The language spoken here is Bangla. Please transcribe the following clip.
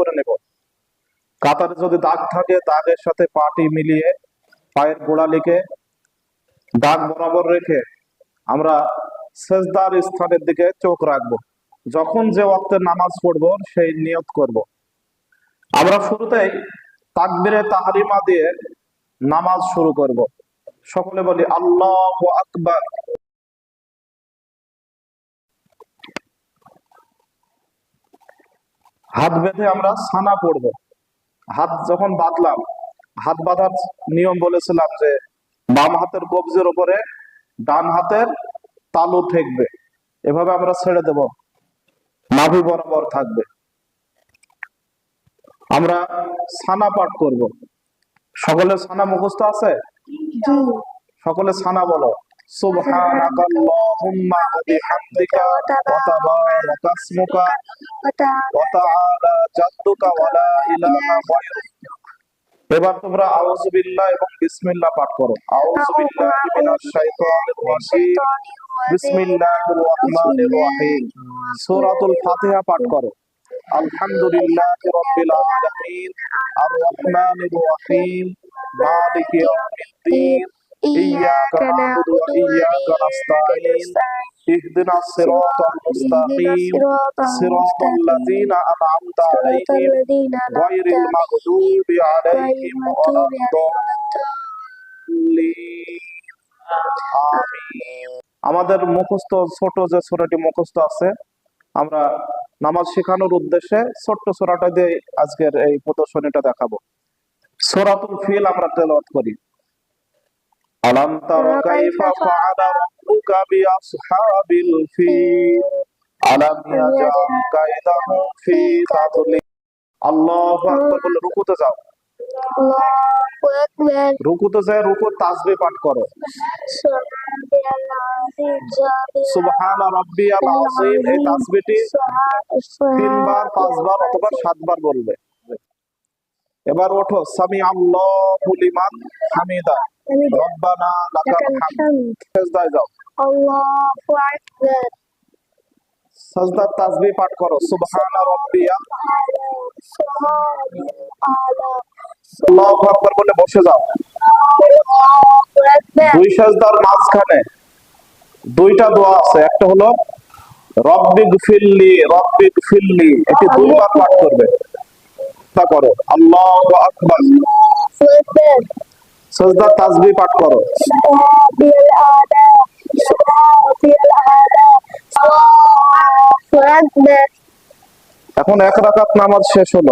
করে নেব। কাতারে যদি দাগ থাকে দাগের সাথে পাটি মিলিয়ে পায়ের গোড়ালিকে দাগ বরাবর রেখে আমরা সেজদার স্থানের দিকে চোখ রাখবো। যখন যে ওয়াক্তে নামাজ পড়বো সেই নিয়ত করব। আমরা শুরুতেই তাকবীরে তাহরিমা দিয়ে নামাজ শুরু করব। সকলে বলি আল্লাহু আকবার। হাত বেঁধে আমরা সানা পড়ব। হাত যখন বাঁধলাম, হাত বাঁধার নিয়ম বলেছিলাম যে বাম হাতের কবজির উপরে ডান হাতের তালু ঠেকবে, এভাবে আমরা ছেড়ে দেব, নাভি বরাবর থাকবে। আমরা সানা পাঠ করব। সকলের সানা মুখস্থ আছে? সকলে সানা বলো। সুবহানাকাল্লাহুম্মা ওয়া বিহামদিকা ওয়া তাবারাকা ইসমুকা ওয়া তাআলা জাদ্দুকা ওয়া লা ইলাহা গায়রুক। এবার তোমরা আউযু বিল্লাহ এবং বিসমিল্লাহ পাঠ করো। আউযু বিল্লাহি মিনাশ শাইতানির রাজীম, বিসমিল্লাহির রহমানির রহিম। সূরাতুল ফাতিহা পাঠ করো। আলহামদুলিল্লাহি রাব্বিল আলামিন, আর রহমানির রহিম, মালিকি ইয়াউমিদ্দিন, ইয়্যাকা না'বুদু ওয়া ইয়্যাকা নাস্তাঈন, ইহদিনাস সিরাতাল মুস্তাকিম, সিরাতাল লাযীনা আন'আমতা আলাইহিম গায়রিল মাগদুবি আলাইহিম ওয়ালাদ-দাল্লিন। আমিন। আমাদের মুখস্থ ছোট যে সূরাটি মুখস্থ আছে, আমরা নামাজ শেখানোর উদ্দেশ্যে ছোট্ট সূরাটা দিয়ে আজকের এই প্রদর্শনীটা দেখাবো। সূরাতুল ফিল আমরা তেলাওয়াত করি। আলাম তারা কাইফা ফাআলা রাব্বুকা বিআসহাবিল ফিল আলাম ইয়াজআল কাইদাহুম ফি তাদলিল। আল্লাহু আকবার বলে রুকুতে যাও। আল্লাহু আকবার। রুকুতে যায় রুকুর তাসবিহ পাঠ করো। সুবহান রাব্বিয়াল আযীম, এই তাসবিহটি 3 বার 5 বার অথবা 7 বার বলবে। এবার ওঠো, সামি আল্লাহু লিমান হামিদা, রব্বানা লাকাল হামদ। সিজদায় যাও। আল্লাহু আকবার। সাজদার তাসবিহ পাঠ করো। সুবহান রাব্বিয়াল আলা। আল্লাহু আকবার বলে বসে যাও। আল্লাহু আকবার। দুই সাজদার মাঝখানে দুইটা দোয়া আছে। একটা হলো রব্বিগফিরলি, রব্বিগফিরলি, এটি 2 বার পাঠ করবে। তা করো। আল্লাহু আকবার। সাজদার তাসবিহ পাঠ করো। রাব্বিল আলা, রাব্বিল আলা। আল্লাহু আকবার। এখন 1 রাকাত নামাজ শেষ হলো।